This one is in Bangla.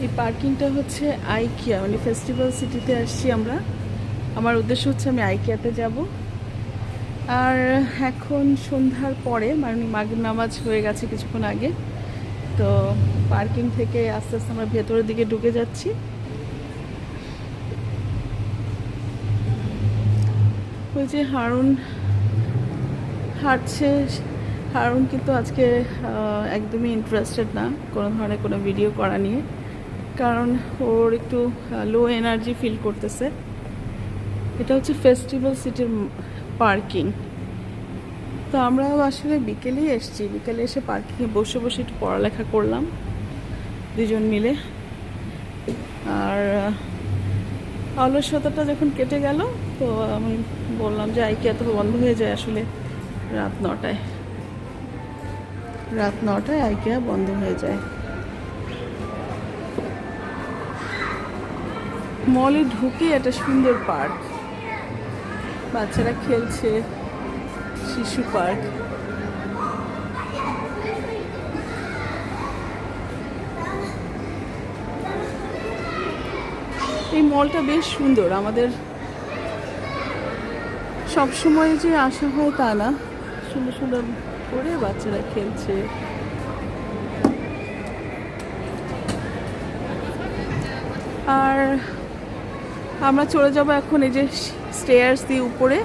এই পার্কিংটা হচ্ছে আইকিয়া, মানে ফেস্টিভ্যাল সিটিতে আসছি আমরা। আমার উদ্দেশ্য হচ্ছে আমি আইকিয়াতে যাব। আর এখন সন্ধ্যার পরে, মানে মাগরিব নামাজ হয়ে গেছে কিছুক্ষণ আগে, তো পার্কিং থেকে আস্তে আস্তে আমরা ভেতরের দিকে ঢুকে যাচ্ছি। ওই যে হারুন হাঁটছে, হারুন কিন্তু আজকে একদমই ইন্টারেস্টেড না কোনো ধরনের কোনো ভিডিও করা নিয়ে, কারণ ওর একটু লো এনার্জি ফিল করতেছে। এটা হচ্ছে ফেস্টিভ্যাল সিটির পার্কিং। তো আমরা আসলে বিকেলেই এসেছি, বিকেলে এসে পার্কিংয়ে বসে বসে একটু পড়ালেখা করলাম দুজন মিলে। আর অলসতাটা যখন কেটে গেল, তো আমি বললাম যে আইকিয়া তো বন্ধ হয়ে যায় আসলে রাত 9টায়। রাত 9টায় আইকিয়া বন্ধ হয়ে যায়। মলে ঢুকে একটা সুন্দর পার্ক, বাচ্চারা খেলছে, শিশু পার্ক। এই মলটা বেশ সুন্দর। আমাদের সবসময় যে আসা হয় তা না, সুন্দর সুন্দর করে বাচ্চারা খেলছে। আর আমরা চলে যাব এখন এই যে স্টেয়ার্স দিয়ে উপরে।